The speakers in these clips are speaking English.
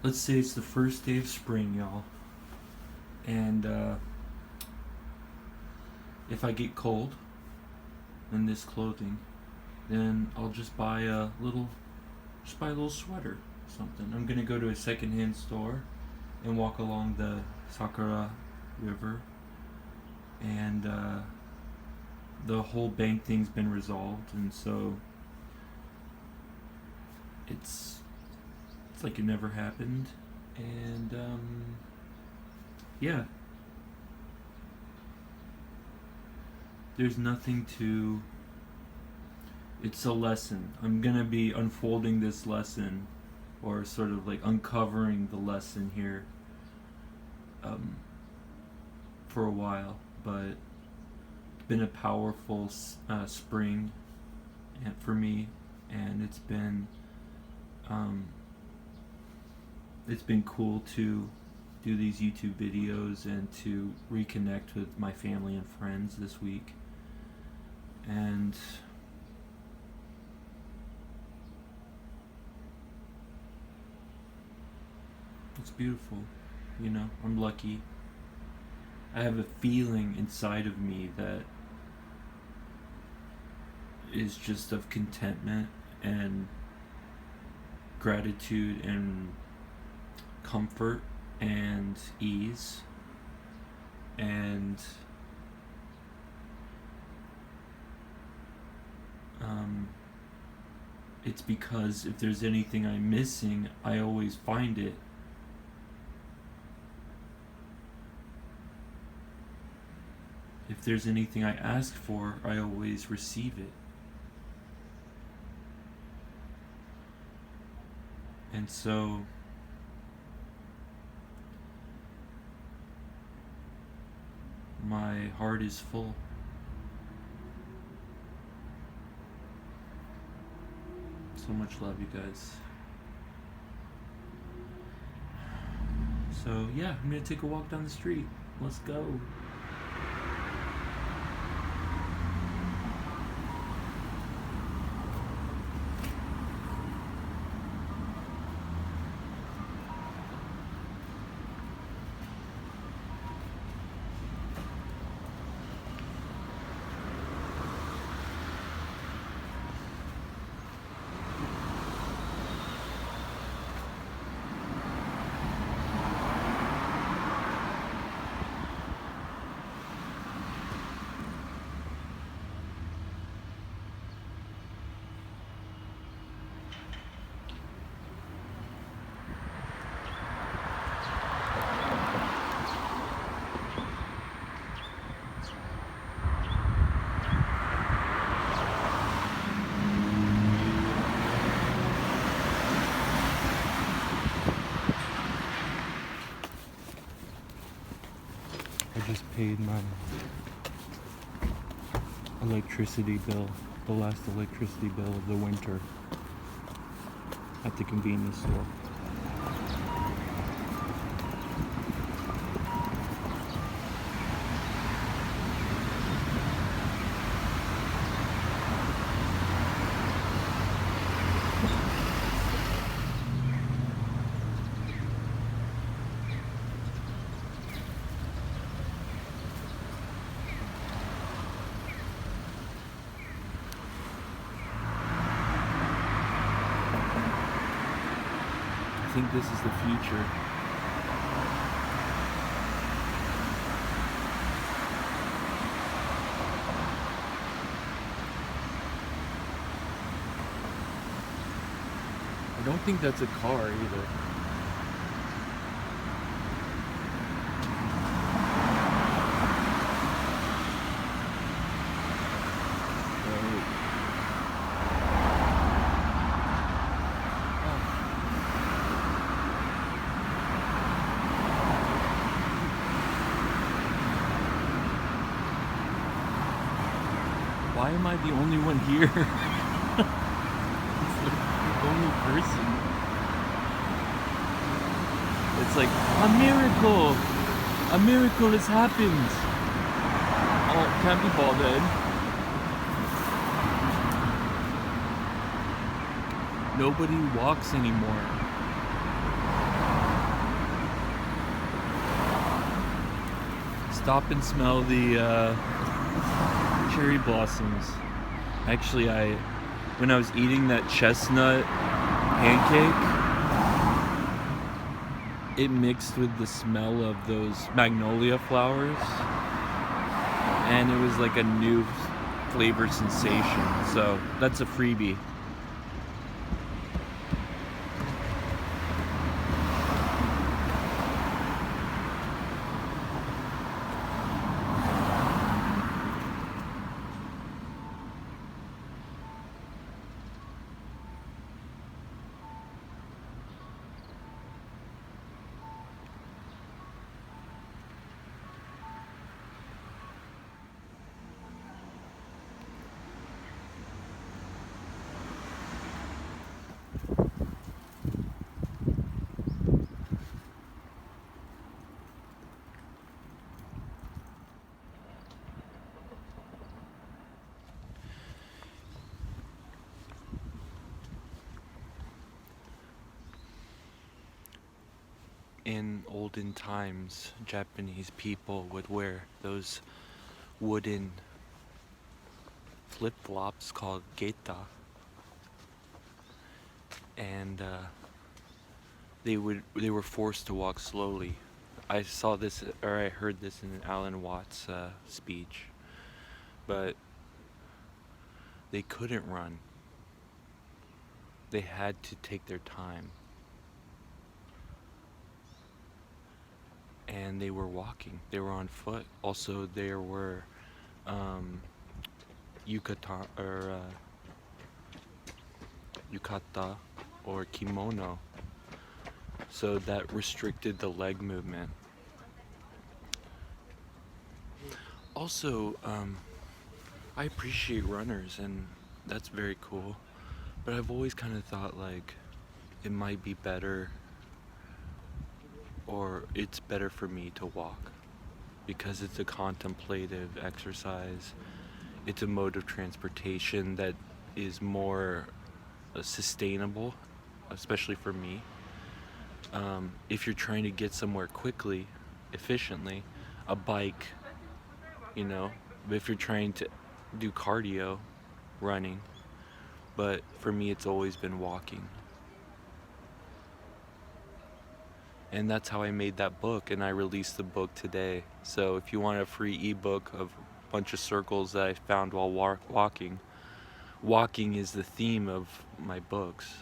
let's say it's the first day of spring, y'all, and if I get cold in this clothing, then I'll just buy a little sweater, or something. I'm gonna go to a secondhand store and walk along the Sakura River, and the whole bank thing's been resolved, and so it's like it never happened, and yeah, there's nothing to. It's a lesson. I'm gonna be unfolding this lesson, or sort of like uncovering the lesson here, for a while, but it's been a powerful spring, and for me, and it's been cool to do these YouTube videos and to reconnect with my family and friends this week, and it's beautiful. I'm lucky. I have a feeling inside of me that is just of contentment and gratitude and comfort and ease, and it's because if there's anything I'm missing, I always find it. If there's anything I ask for, I always receive it. And so my heart is full. So much love, you guys. So yeah, I'm gonna take a walk down the street. Let's go. I just paid my electricity bill, the last electricity bill of the winter, at the convenience store. I think this is the future. I don't think that's a car either. Why am I the only one here? It's like the only person. It's like, a miracle! A miracle has happened! Oh, can't be bothered. Nobody walks anymore. stop and smell the cherry blossoms. Actually, when I was eating that chestnut pancake, it mixed with the smell of those magnolia flowers, and it was like a new flavor sensation. So that's a freebie. In olden times, Japanese people would wear those wooden flip-flops called geta, and they were forced to walk slowly. I saw this, or I heard this in Alan Watts' speech, but they couldn't run. They had to take their time. And they were walking. They were on foot. Also, there were yukata or kimono, so that restricted the leg movement. Also, I appreciate runners, and that's very cool, but I've always kind of thought like it might be better, or it's better for me to walk, because it's a contemplative exercise. It's a mode of transportation that is more sustainable, especially for me. If you're trying to get somewhere quickly, efficiently, a bike, but if you're trying to do cardio, running. But for me, it's always been walking. And that's how I made that book, and I released the book today. So if you want a free ebook of a bunch of circles that I found while walking is the theme of my books.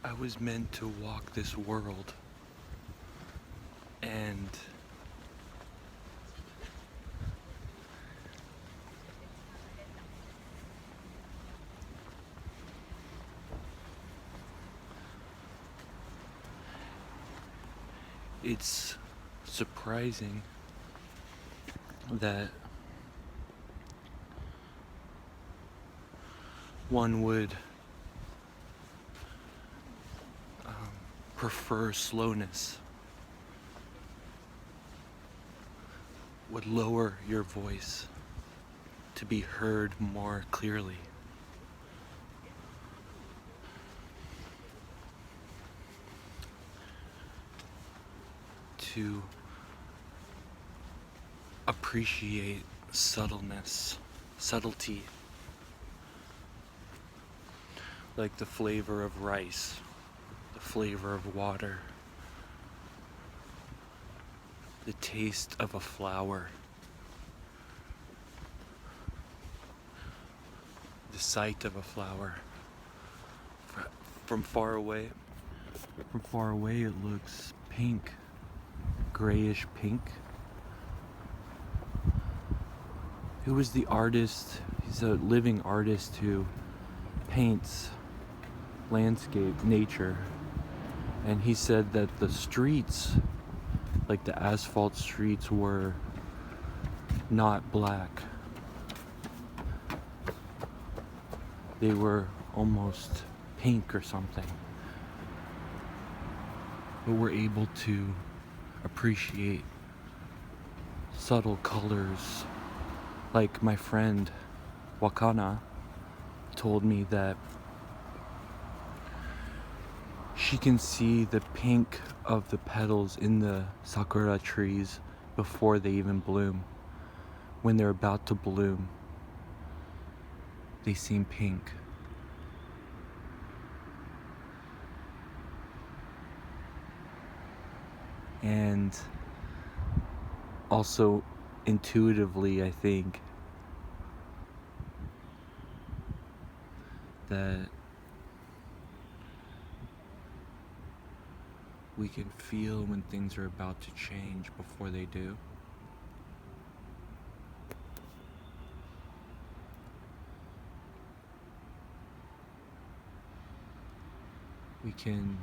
I was meant to walk this world, and it's surprising that one would prefer slowness, would lower your voice to be heard more clearly. To appreciate subtlety, like the flavor of rice, the flavor of water, the taste of a flower, the sight of a flower. From far away, it looks pink, grayish pink. Who was the artist? He's a living artist who paints landscape, nature. And he said that the streets, like the asphalt streets, were not black. They were almost pink or something. But we're able to appreciate subtle colors. Like my friend Wakana, told me that she can see the pink of the petals in the sakura trees before they even bloom. When they're about to bloom, they seem pink. And also intuitively, I think that we can feel when things are about to change before they do. We can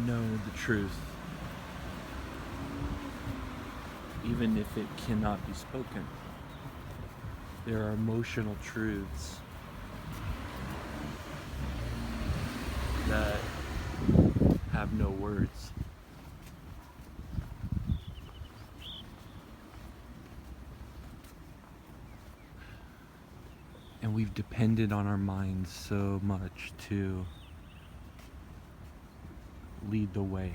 know the truth, even if it cannot be spoken. There are emotional truths that have no words. And we've depended on our minds so much to lead the way,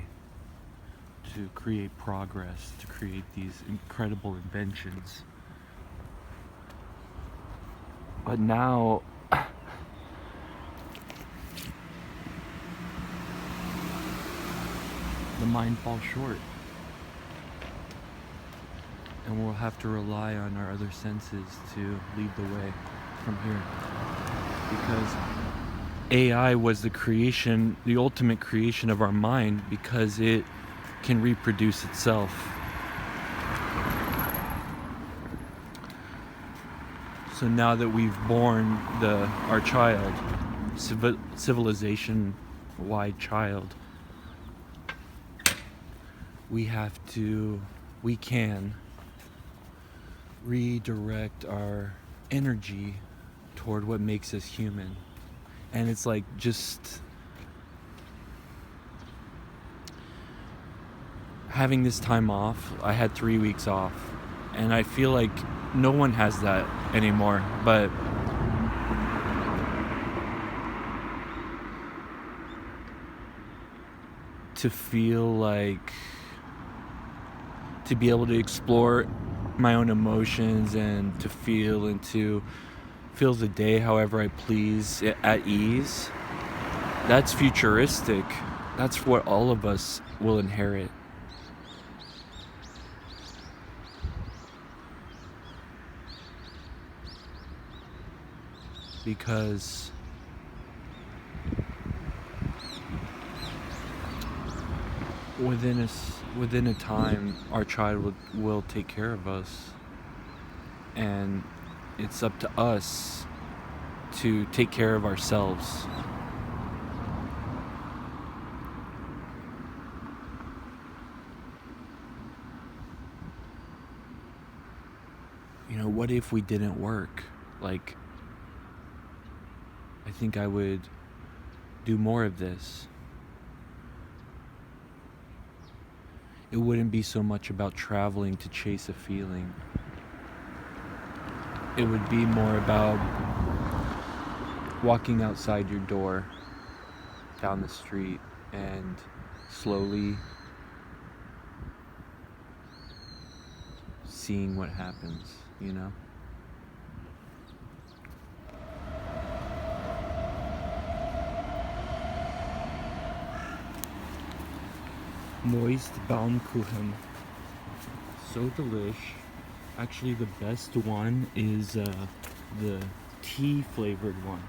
to create progress, to create these incredible inventions. But now the mind falls short, and we'll have to rely on our other senses to lead the way from here, because AI was the ultimate creation of our mind, because it can reproduce itself. So now that we've born our child, civilization-wide child, we can redirect our energy toward what makes us human. And it's like just having this time off. I had 3 weeks off, and I feel like no one has that anymore, but to feel like, to be able to explore my own emotions and to feel the day however I please, at ease, that's futuristic. That's what all of us will inherit. Because within a time, our child will take care of us, and it's up to us to take care of ourselves. What if we didn't work? Like, I think I would do more of this. It wouldn't be so much about traveling to chase a feeling. It would be more about walking outside your door, down the street, and slowly seeing what happens, Moist Baumkuchen. So delish. Actually, the best one is the tea flavored one.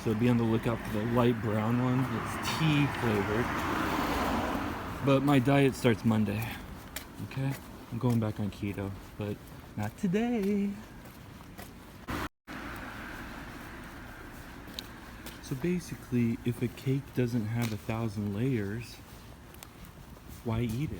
So be on the lookout for the light brown one. It's tea flavored. But my diet starts Monday. Okay? I'm going back on keto, but not today. So basically, if a cake doesn't have 1,000 layers, why eat it?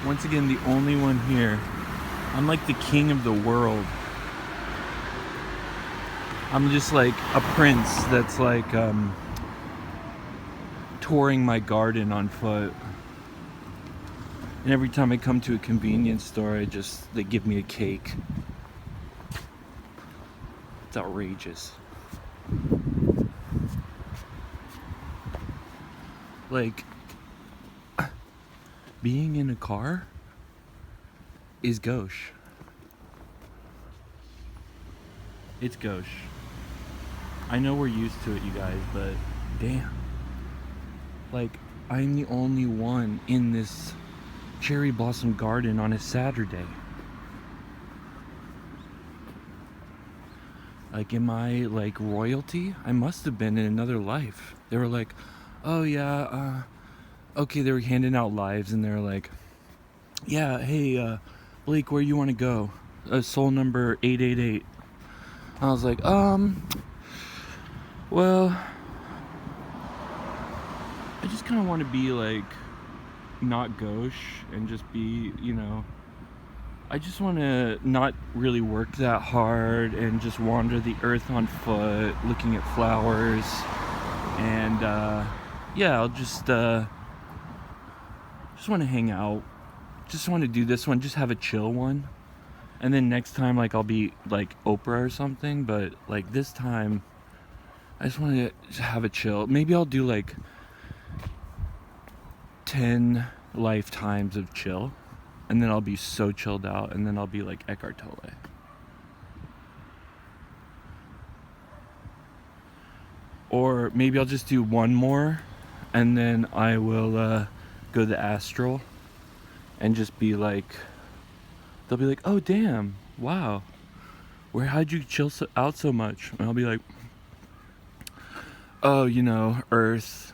Once again, the only one here. I'm like the king of the world. I'm just like a prince that's like touring my garden on foot. And every time I come to a convenience store, they give me a cake. It's outrageous. Like, being in a car is gauche. It's gauche. I know we're used to it, you guys, but damn. Like, I'm the only one in this cherry blossom garden on a Saturday. Like, am I like royalty? I must have been in another life. They were like, oh yeah, okay, they were handing out lives and they're like, yeah, hey, Blake, where you want to go? Soul number 888. I was like, well, I just kind of want to be like, not gauche and just be, I just want to not really work that hard and just wander the earth on foot, looking at flowers, and yeah, I'll just want to hang out, just want to do this one, just have a chill one, and then next time, like, I'll be like Oprah or something, but like this time, I just want to have a chill. Maybe I'll do like 10 lifetimes of chill, and then I'll be so chilled out, and then I'll be like Eckhart Tolle. Or maybe I'll just do one more, and then I will go to the astral and just be like, they'll be like, oh damn, wow, how'd you chill out so much? And I'll be like, oh, Earth.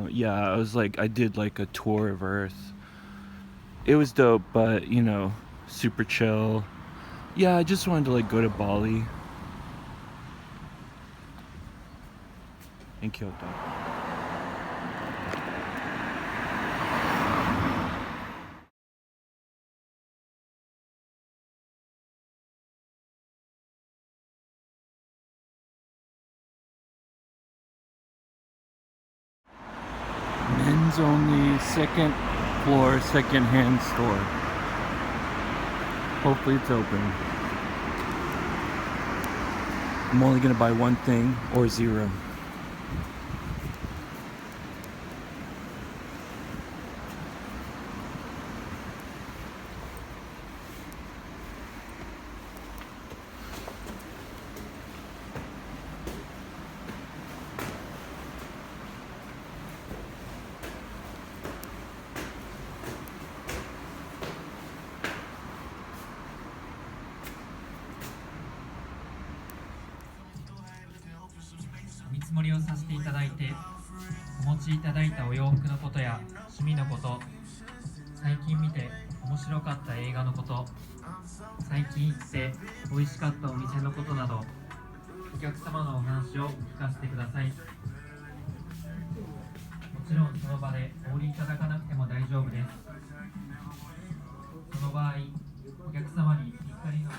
Yeah, I did like a tour of Earth. It was dope, but super chill. Yeah, I just wanted to like go to Bali and Kyoto. Men's only, second floor, second-hand store. Hopefully it's open. I'm only gonna buy one thing or zero.見積もりをさせていただいて、お持ちいただいたお洋服のことや趣味のこと、最近見て面白かった映画のこと、最近行って美味しかったお店のことなど、お客様のお話を聞かせてください。もちろんその場でお売りいただかなくても大丈夫です。その場合、お客様にぴったりの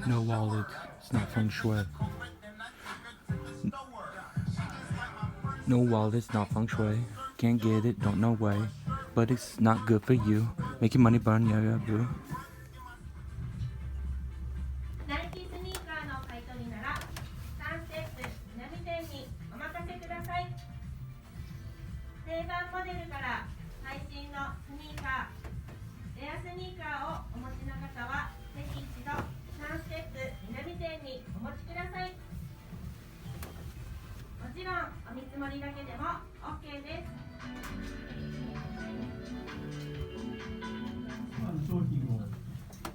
No wallet. It's not feng shui. No wallet. It's not feng shui. Can't get it. Don't know why. But it's not good for you. Making money burn. Yeah, yeah, boo. ナイキスニーカーの買い取りなら3ステップ南店にお任せください。定番モデルから最新のスニーカー、エアスニーカーをお持ちの方はぜひ一度3ステップ南店にお持ちください。もちろんお見積もりだけでも OK です。商品を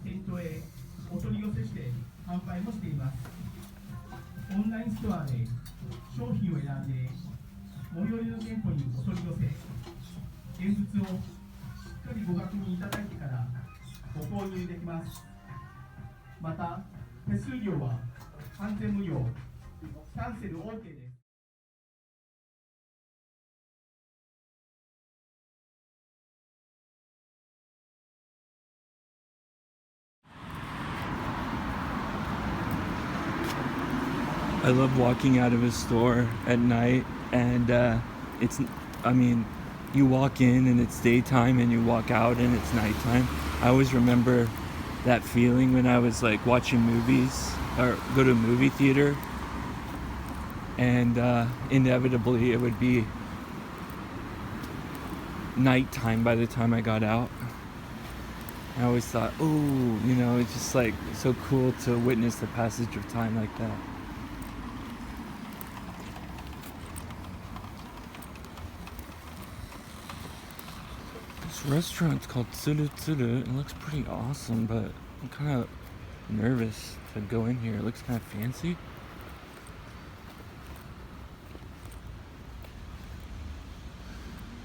店頭へお取り寄せして販売もしています。オンラインストアで商品を選んで最寄りの店舗にお取り寄せ、現物をしっかりご確認いただいてからご購入できます。また手数料は完全無料、キャンセル OK です。I love walking out of a store at night, and I mean, you walk in and it's daytime, and you walk out and it's nighttime. I always remember that feeling when I was like watching movies or go to a movie theater, and inevitably it would be nighttime by the time I got out. I always thought, oh, it's just like so cool to witness the passage of time like that. This restaurant's called Tsuru Tsuru. It looks pretty awesome, but I'm kind of nervous to go in here. It looks kind of fancy.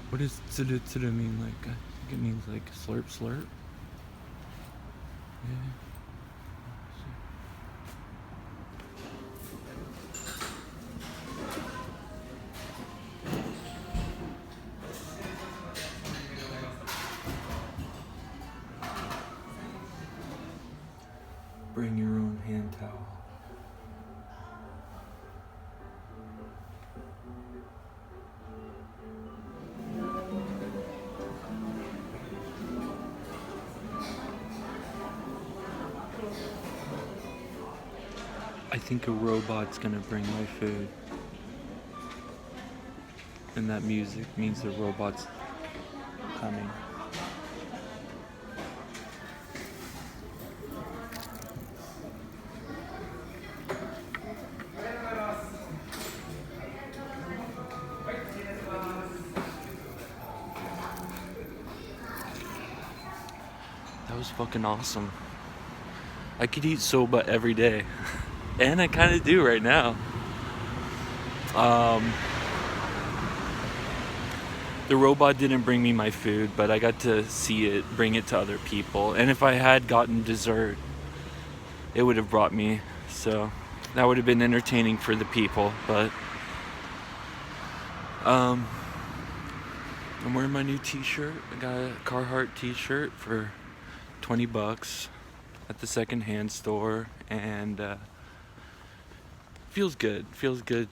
What does Tsuru Tsuru mean? Like, I think it means like slurp slurp. Yeah. Bring your own hand towel. I think a robot's gonna bring my food. And that music means the robot's coming. That was fucking awesome. I could eat soba every day. And I kind of do right now. The robot didn't bring me my food, but I got to see it, bring it to other people. And if I had gotten dessert, it would have brought me. So that would have been entertaining for the people. But I'm wearing my new t-shirt. I got a Carhartt t-shirt for $20 at the secondhand store, and feels good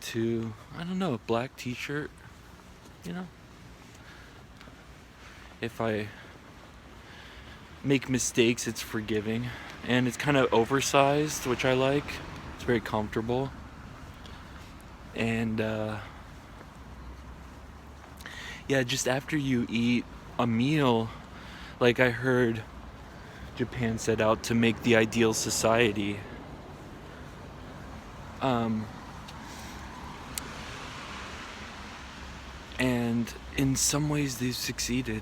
to, I don't know, a black t-shirt, if I make mistakes, it's forgiving, and it's kind of oversized, which I like. It's very comfortable, and yeah, just after you eat a meal, like I heard Japan set out to make the ideal society. And in some ways they've succeeded.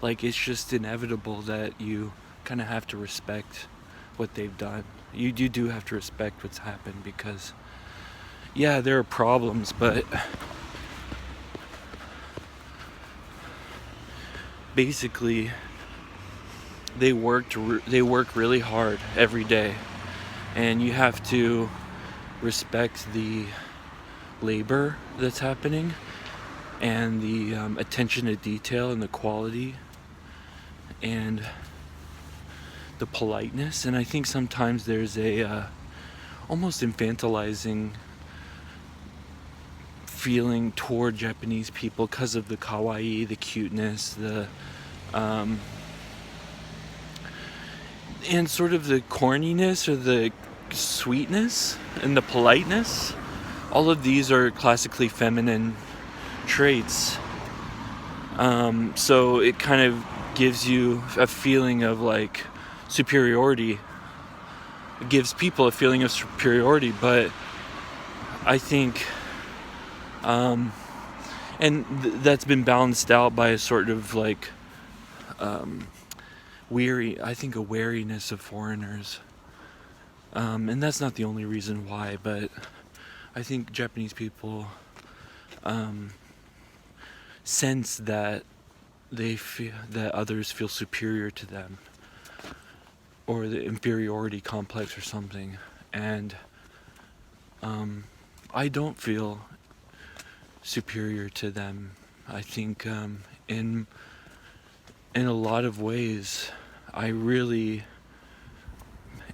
Like, it's just inevitable that you kind of have to respect what they've done. You do have to respect what's happened, because yeah, there are problems, but basically they work really hard every day, and you have to respect the labor that's happening, and the attention to detail, and the quality, and the politeness. And I think sometimes there's a almost infantilizing feeling toward Japanese people because of the kawaii, the cuteness, the and sort of the corniness, or the sweetness, and the politeness. All of these are classically feminine traits. So it kind of gives you a feeling of like superiority. It gives people a feeling of superiority, but I think that's been balanced out by a sort of like a wariness of foreigners. And that's not the only reason why, but I think Japanese people sense that they feel that others feel superior to them, or the inferiority complex or something. And I don't feel superior to them. I think in a lot of ways,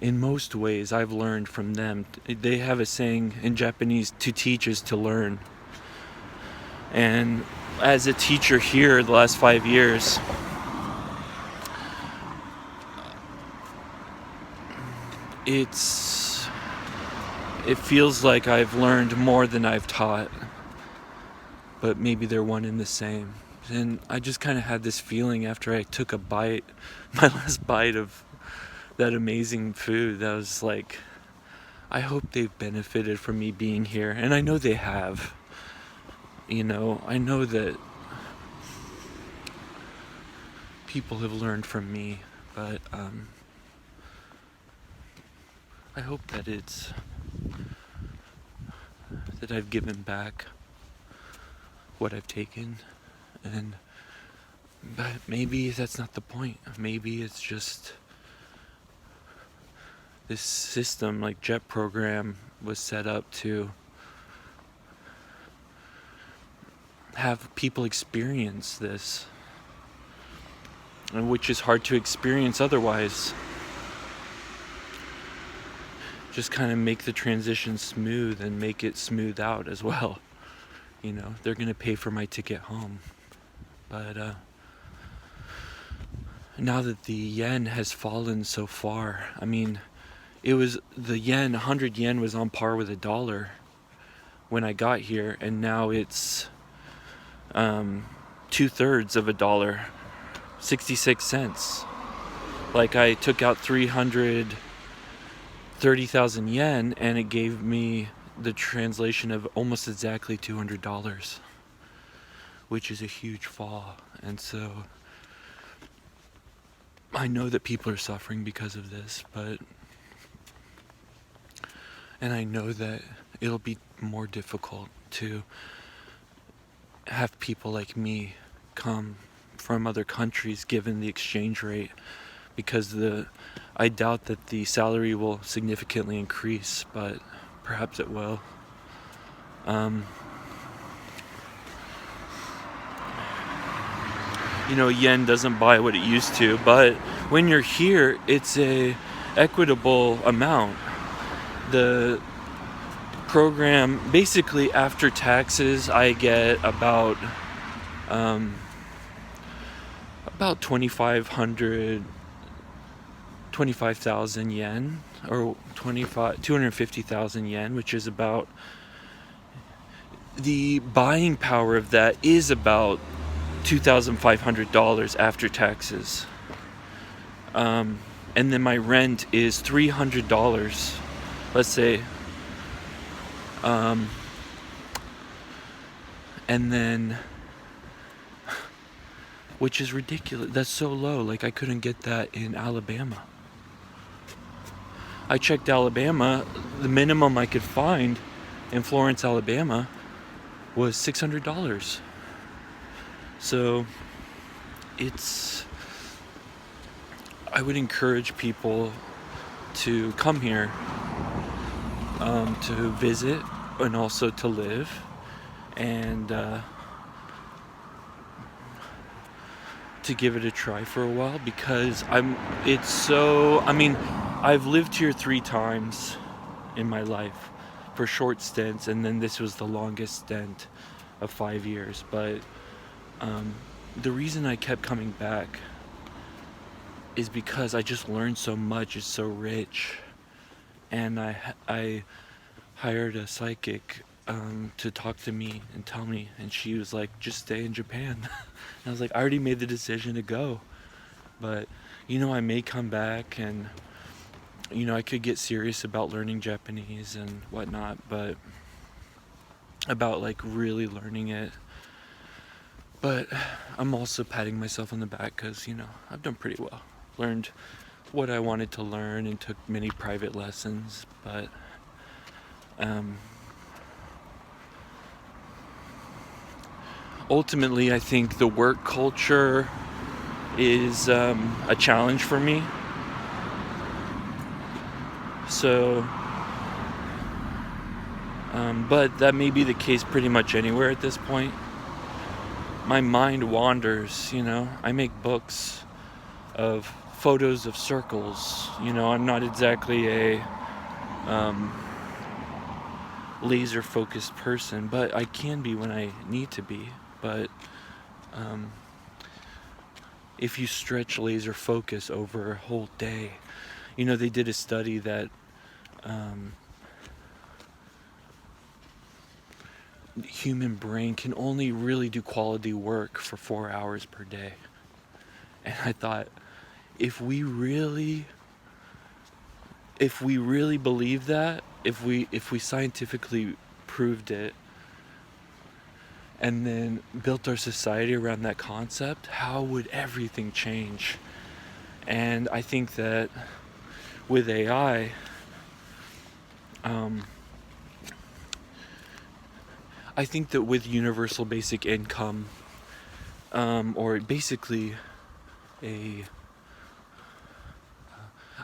in most ways, I've learned from them. They have a saying in Japanese, to teach is to learn. And as a teacher here the last 5 years, it feels like I've learned more than I've taught, but maybe they're one and the same. And I just kind of had this feeling after I took a bite, my last bite of that amazing food, that was like, I hope they've benefited from me being here. And I know they have. You know, I know that people have learned from me, but I hope that I've given back what I've taken. But maybe that's not the point. Maybe it's just this system, like JET program, was set up to have people experience this, and which is hard to experience otherwise. Just kind of make the transition smooth and make it smooth out as well. You know, they're gonna pay for my ticket home. But now that the yen has fallen so far, I mean, it was the yen, 100 yen was on par with $1 when I got here, and now it's 2/3 of $1, 66 cents. Like, I took out 330,000 yen, and it gave me the translation of almost exactly $200, which is a huge fall. And so I know that people are suffering because of this, and I know that it'll be more difficult to have people like me come from other countries given the exchange rate, because I doubt that the salary will significantly increase, but perhaps it will. You know, yen doesn't buy what it used to, but when you're here, it's a equitable amount. The program, basically after taxes, I get about 25,000 yen, or 250,000 yen, which is about, the buying power of that is about $2,500 after taxes. And then my rent is $300, let's say. And then, which is ridiculous. That's so low. Like, I couldn't get that in Alabama. I checked Alabama. The minimum I could find in Florence, Alabama was $600. So I would encourage people to come here to visit and also to live, and to give it a try for a while, because I've lived here 3 times in my life for short stints, and then this was the longest stint of 5 years. But the reason I kept coming back is because I just learned so much. It's so rich. And I hired a psychic to talk to me and tell me, and she was like, just stay in Japan. And I was like, I already made the decision to go, but you know, I may come back, and you know, I could get serious about learning Japanese and whatnot, but about like really learning it. But I'm also patting myself on the back because, you know, I've done pretty well. Learned what I wanted to learn and took many private lessons, but ultimately I think the work culture is a challenge for me. So, but that may be the case pretty much anywhere at this point. My mind wanders, I make books of photos of circles. I'm not exactly a laser focused person, but I can be when I need to be. But if you stretch laser focus over a whole day, they did a study that human brain can only really do quality work for 4 hours per day. And I thought, if we really believe that, if we scientifically proved it and then built our society around that concept, how would everything change? And I think that with AI, I think that with universal basic income, or basically a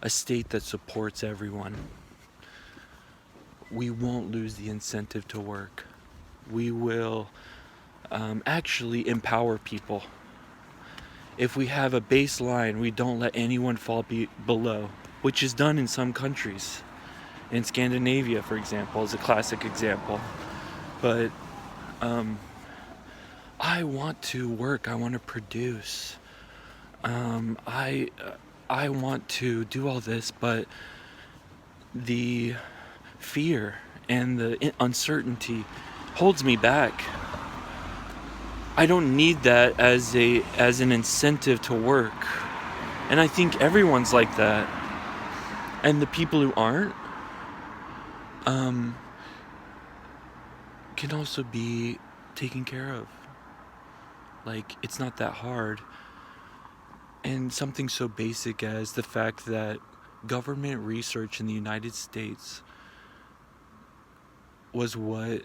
state that supports everyone, we won't lose the incentive to work. We will actually empower people. If we have a baseline, we don't let anyone fall below, which is done in some countries. In Scandinavia, for example, is a classic example. But I want to work. I want to produce. I want to do all this, but the fear and the uncertainty holds me back. I don't need that as an incentive to work. And I think everyone's like that. And the people who aren't can also be taken care of. Like, it's not that hard. And something so basic as the fact that government research in the United States was what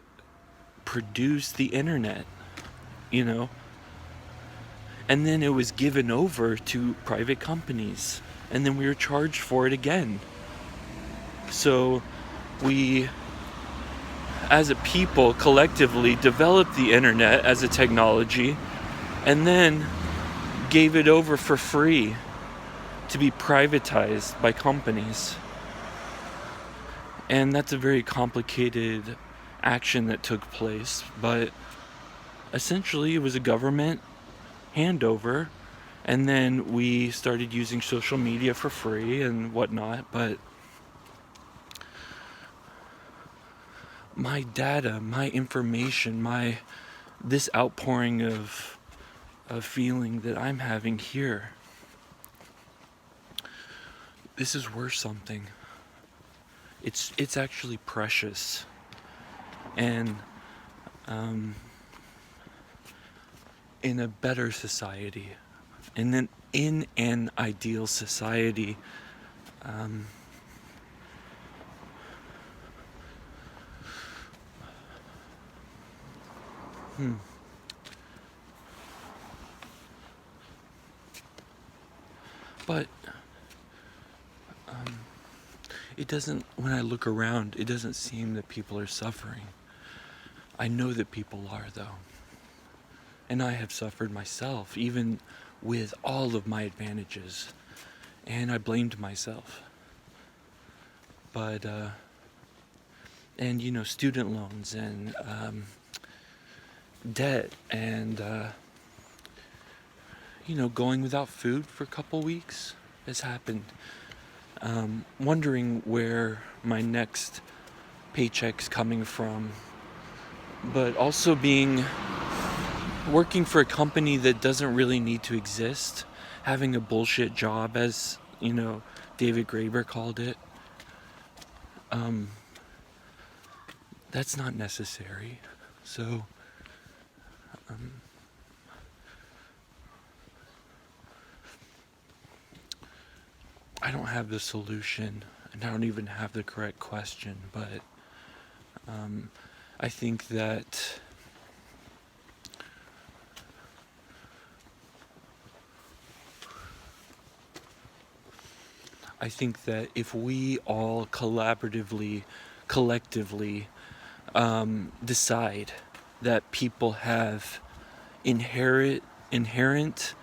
produced the internet, and then it was given over to private companies, and then we were charged for it again. So we, as a people, collectively developed the internet as a technology and then gave it over for free to be privatized by companies. And that's a very complicated action that took place, but essentially it was a government handover, and then we started using social media for free and whatnot. But my data, my information, this outpouring of feeling that I'm having here, this is worth something. It's actually precious. And in a better society, in an ideal society, but it doesn't, when I look around, it doesn't seem that people are suffering. I know that people are, though. And I have suffered myself, even with all of my advantages. And I blamed myself. But, and student loans and debt and, going without food for a couple weeks has happened. Wondering where my next paycheck's coming from. But also working for a company that doesn't really need to exist, having a bullshit job, as David Graeber called it, that's not necessary. So I don't have the solution, and I don't even have the correct question, but I think that I think that if we all collectively decide that people have inherent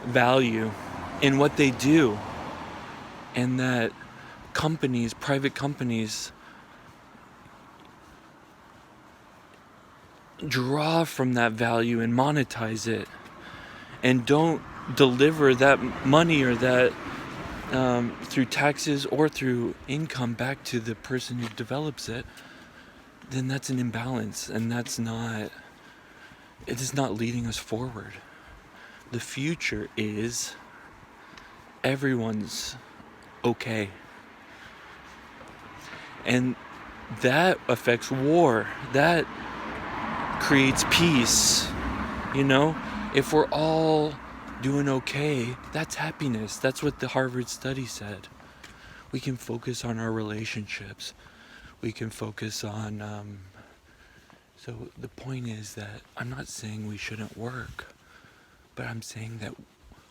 value in what they do, and that private companies, draw from that value and monetize it, and don't deliver that money or that through taxes or through income back to the person who develops it, then that's an imbalance, and it is not leading us forward. The future is everyone's okay. And that affects war. That creates peace. If we're all doing okay, that's happiness. That's what the Harvard study said. We can focus on our relationships. We can focus on... So the point is that I'm not saying we shouldn't work, but I'm saying that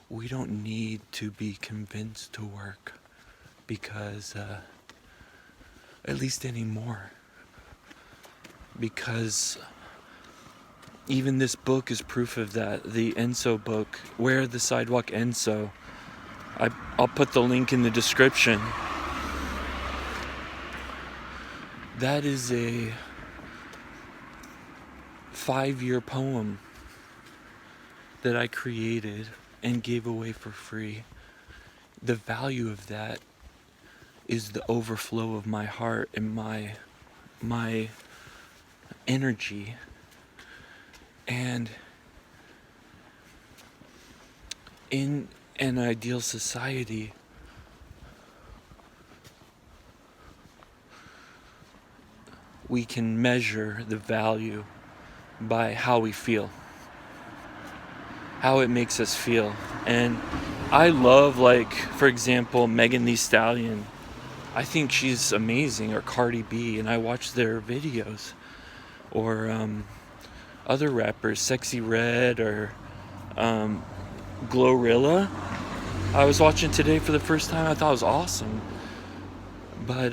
we don't need to be convinced to work, because, at least anymore, because even this book is proof of that. The Enso book, Where the Sidewalk Ends. So I'll put the link in the description. That is a 5-year poem that I created and gave away for free. The value of that is the overflow of my heart and my energy. And in an ideal society, we can measure the value by how we feel, how it makes us feel. And I love, for example, Megan Thee Stallion. I think she's amazing, or Cardi B, and I watch their videos. Or other rappers, Sexy Red, or Glorilla. I was watching today for the first time. I thought it was awesome. But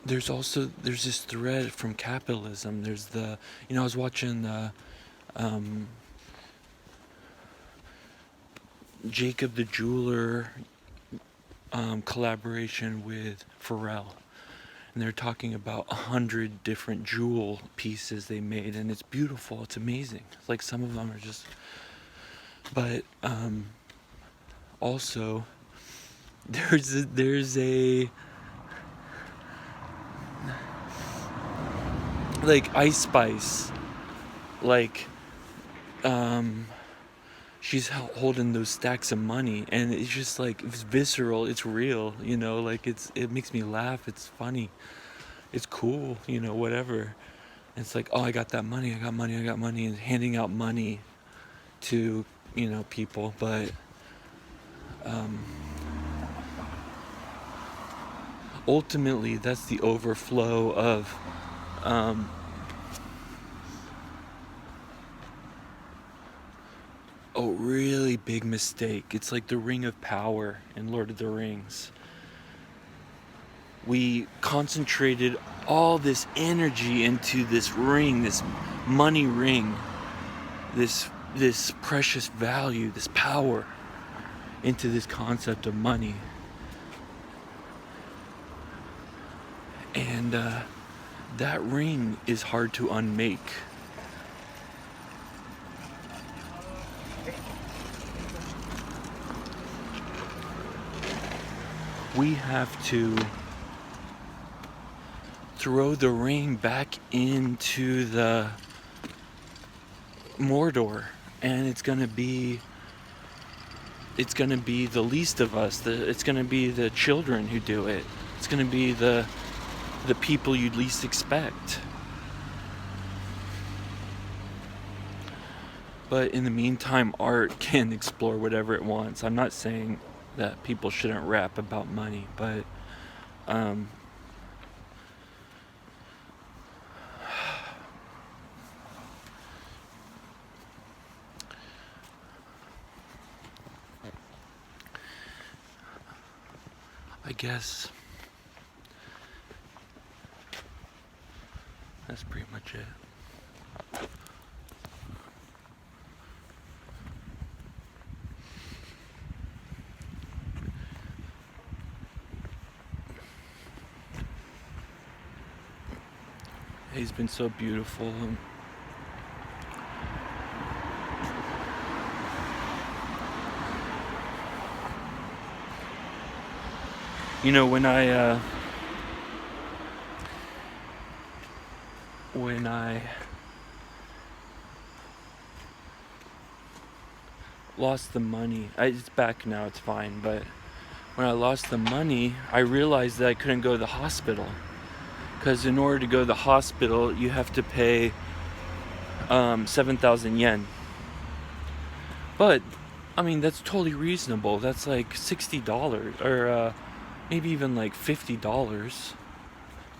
there's this thread from capitalism. There's I was watching the Jacob the Jeweler collaboration with Pharrell. And they're talking about 100 different jewel pieces they made, and it's beautiful. It's amazing. Some of them are just... But also, there's a Ice Spice, she's holding those stacks of money, and it's just it's visceral, it's real, it makes me laugh, it's funny, it's cool, whatever. And it's oh, I got that money, I got money, and handing out money to, people. But ultimately, that's the overflow of a really big mistake. It's like the Ring of Power in Lord of the Rings. We concentrated all this energy into this ring, this money ring, this precious value, this power, into this concept of money. And that ring is hard to unmake. We have to throw the ring back into the Mordor, and it's gonna be the least of us. It's gonna be the children who do it. It's gonna be the people you'd least expect. But in the meantime, art can explore whatever it wants. I'm not saying that people shouldn't rap about money, but guess that's pretty much it. He's been so beautiful. You know, when I lost the money, it's back now, it's fine, but when I lost the money, I realized that I couldn't go to the hospital. Because in order to go to the hospital, you have to pay 7,000 yen. But, I mean, that's totally reasonable. That's like $60, or maybe even like $50,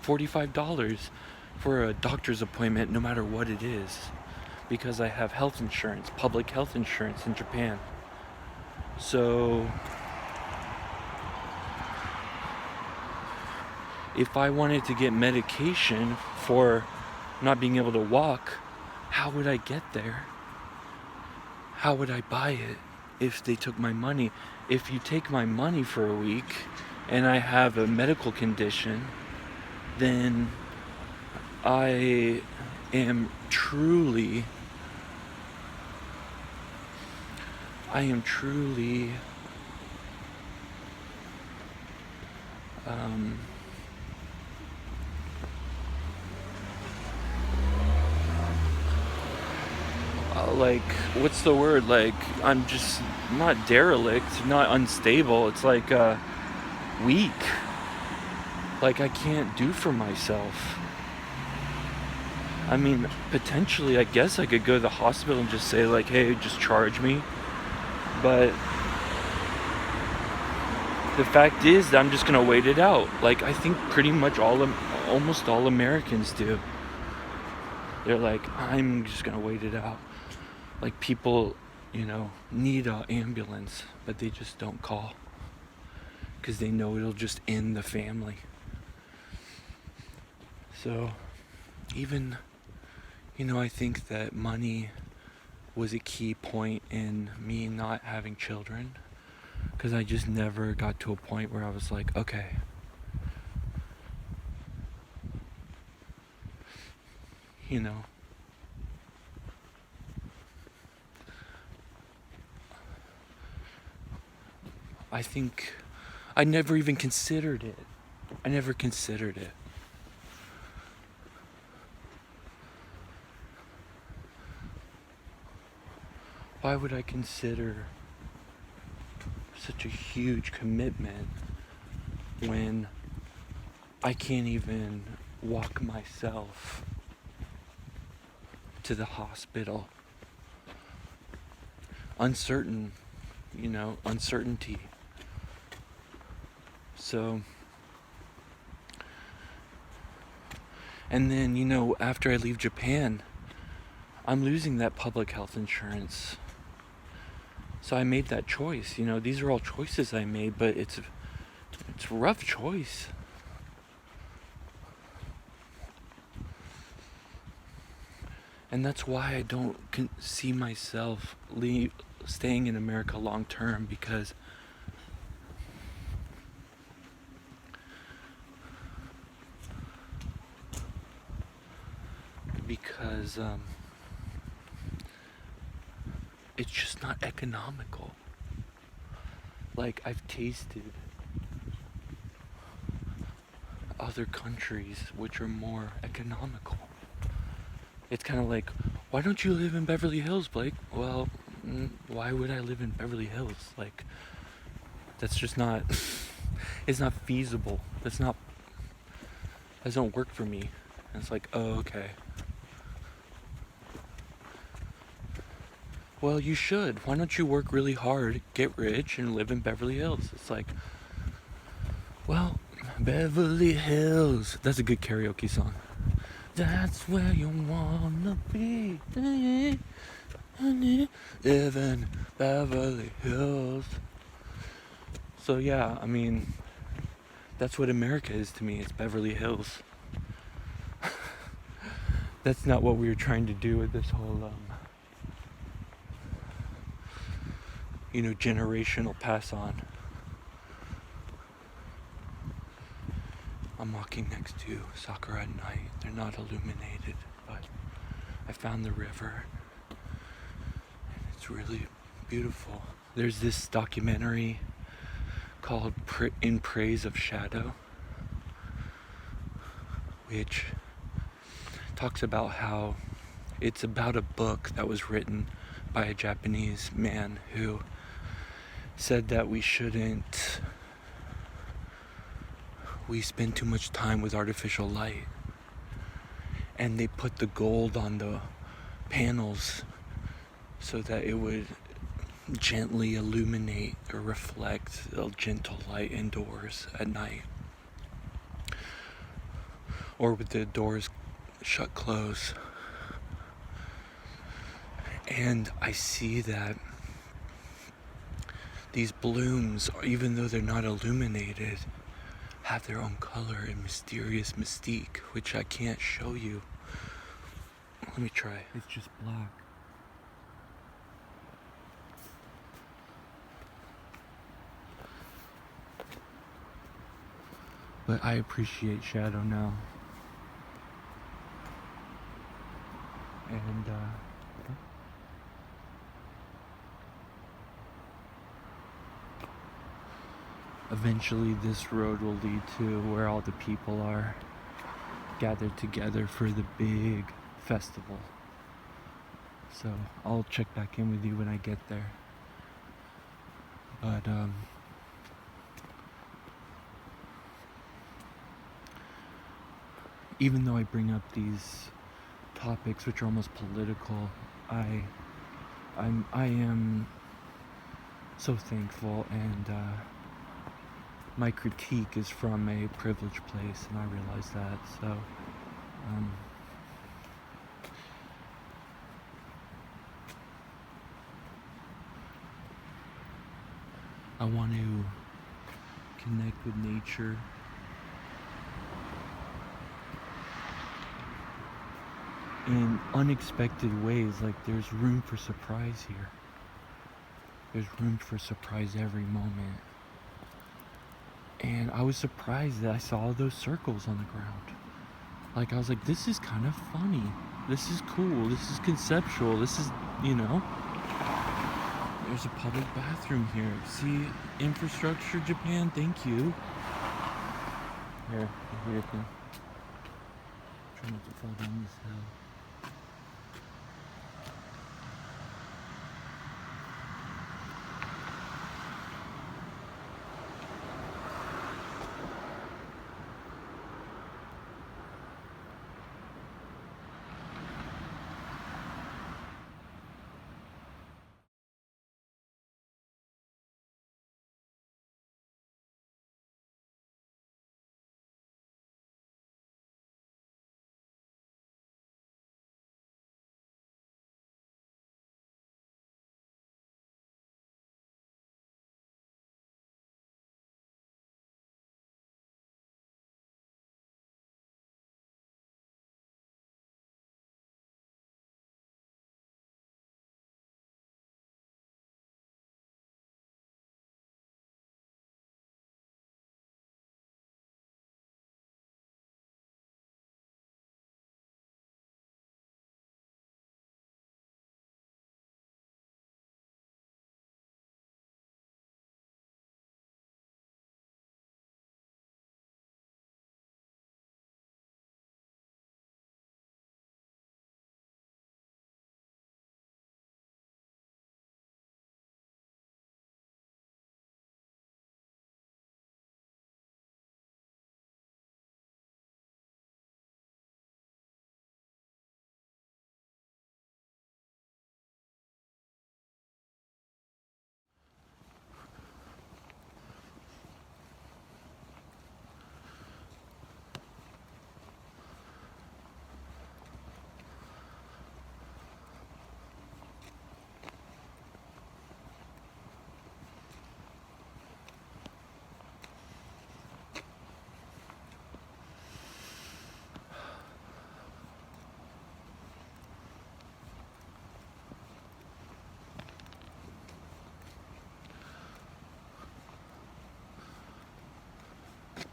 $45 for a doctor's appointment, no matter what it is. Because I have health insurance, public health insurance in Japan. So if I wanted to get medication for not being able to walk, how would I get there? How would I buy it if they took my money? If you take my money for a week and I have a medical condition, then I am truly like, what's the word? Like, I'm just not derelict, not unstable. It's like weak. Like, I can't do for myself. I mean, potentially, I guess I could go to the hospital and just say, like, hey, just charge me. But the fact is that I'm just gonna wait it out. Like, I think pretty much almost all Americans do. They're like, I'm just gonna wait it out. Like, people, you know, need an ambulance, but they just don't call because they know it'll just end the family. So even, you know, I think that money was a key point in me not having children, because I just never got to a point where I was like, okay, you know, I think I never even considered it. I never considered it. Why would I consider such a huge commitment when I can't even walk myself to the hospital? Uncertainty. So, and then, you know, after I leave Japan, I'm losing that public health insurance. So I made that choice. You know, these are all choices I made, but it's a rough choice. And that's why I don't see myself staying in America long term, because it's just not economical. Like, I've tasted other countries which are more economical. It's kind of like, why don't you live in Beverly Hills, Blake? Well, why would I live in Beverly Hills? Like, that's just not, it's not feasible. That doesn't work for me. And it's like, oh, okay. Well, you should. Why don't you work really hard, get rich, and live in Beverly Hills? It's like, well, Beverly Hills. That's a good karaoke song. That's where you wanna be. Live in Beverly Hills. So yeah, I mean, That's what America is to me. It's Beverly Hills. That's not what we were trying to do with this whole, generational pass on. I'm walking next to Sakura at night. They're not illuminated, but I found the river. And it's really beautiful. There's this documentary called In Praise of Shadow, which talks about how it's about a book that was written by a Japanese man who said that we spend too much time with artificial light, and they put the gold on the panels so that it would gently illuminate or reflect a gentle light indoors at night, or with the doors shut close. And I see that these blooms, even though they're not illuminated, have their own color and mysterious mystique, which I can't show you. Let me try. It's just black. But I appreciate shadow now. And eventually this road will lead to where all the people are gathered together for the big festival. So I'll check back in with you when I get there. But even though I bring up these topics which are almost political, I am so thankful, and my critique is from a privileged place, and I realize that. So I want to connect with nature in unexpected ways. Like, there's room for surprise here. There's room for surprise every moment. And I was surprised that I saw those circles on the ground. Like, I was like, this is kind of funny. This is cool. This is conceptual. This is, There's a public bathroom here. See, infrastructure, Japan, thank you. Here you can. Try not to fall down this hill.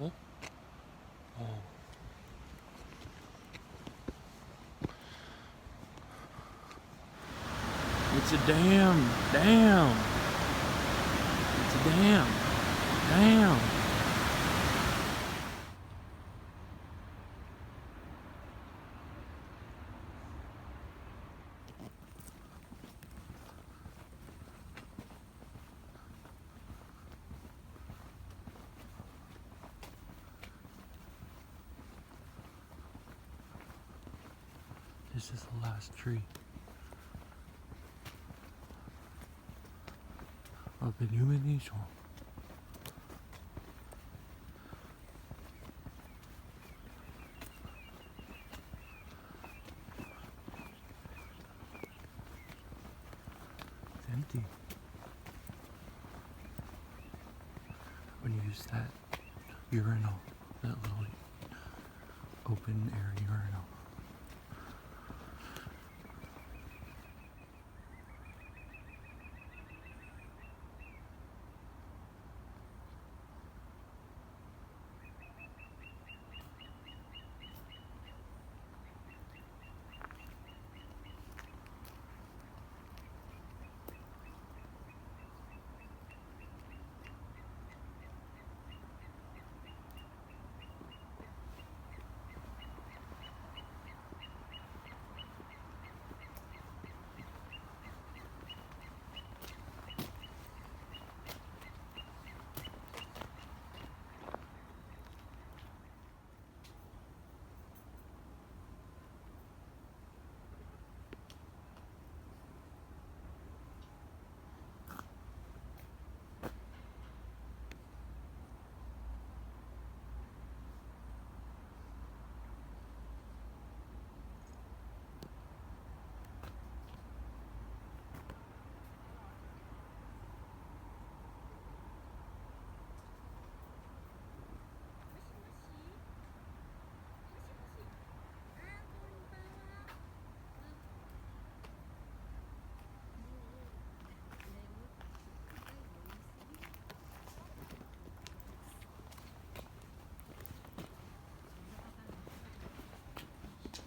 Oh. Oh. It's a dam. Damn. It's a dam. Damn. This is the last tree of illumination. It's empty. When you use that urinal, that little open air urinal.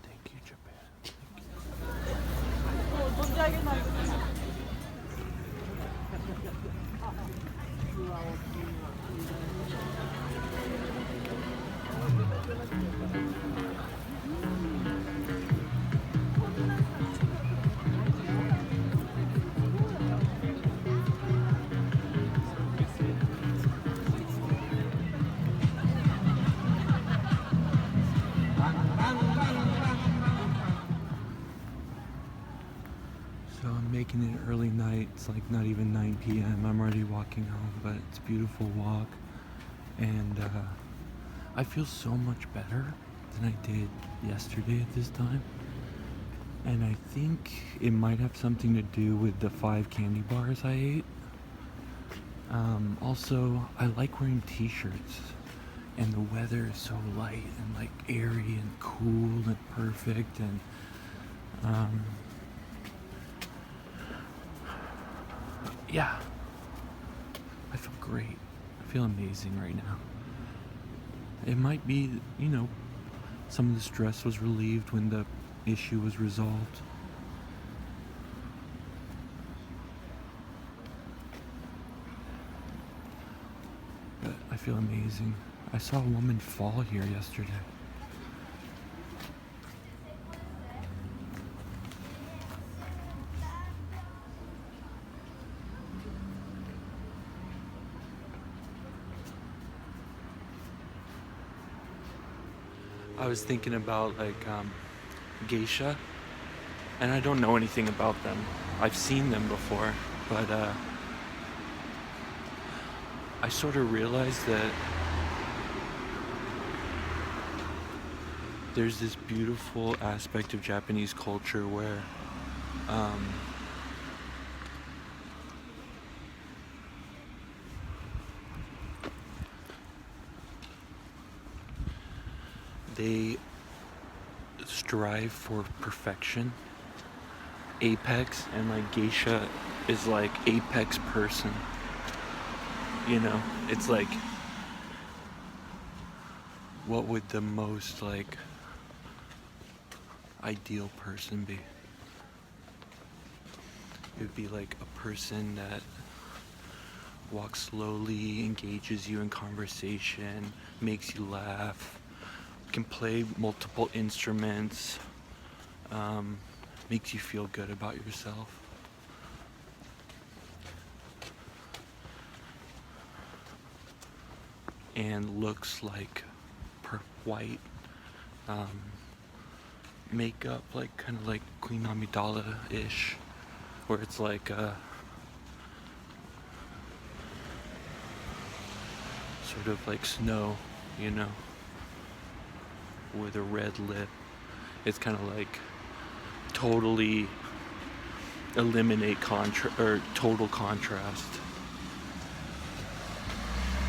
Thank you, Japan. So I'm making it early night. It's like not even 9 p.m. I'm already walking home, but it's a beautiful walk. And I feel so much better than I did yesterday at this time. And I think it might have something to do with the 5 candy bars I ate. Also, I like wearing t-shirts. And the weather is so light and like airy and cool and perfect. And yeah, I feel great. I feel amazing right now. It might be, you know, some of the stress was relieved when the issue was resolved. But I feel amazing. I saw a woman fall here yesterday. I was thinking about like geisha, and I don't know anything about them. I've seen them before, but I sort of realized that there's this beautiful aspect of Japanese culture where they strive for perfection, apex, and like geisha is like apex person. You know, it's like what would the most like ideal person be? It would be like a person that walks slowly, engages you in conversation, makes you laugh, can play multiple instruments, makes you feel good about yourself. And looks like white, makeup, like kind of like Queen Amidala-ish, where it's like sort of like snow, you know, with a red lip. It's kind of like totally eliminate total contrast.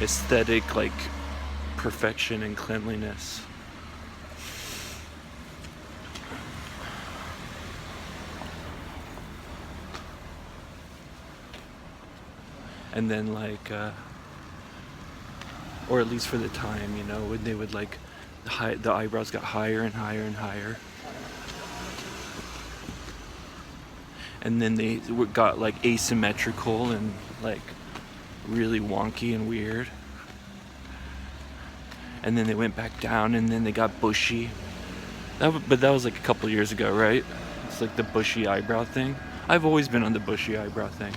Aesthetic, like perfection and cleanliness. And then like or at least for the time, you know, when they would like the eyebrows got higher and higher and higher, and then they got like asymmetrical and like really wonky and weird, and then they went back down, and then they got bushy. But that was like a couple years ago, right? It's like the bushy eyebrow thing. I've always been on the bushy eyebrow thing.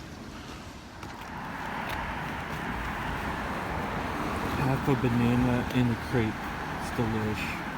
Half a banana in a crepe. It's delish.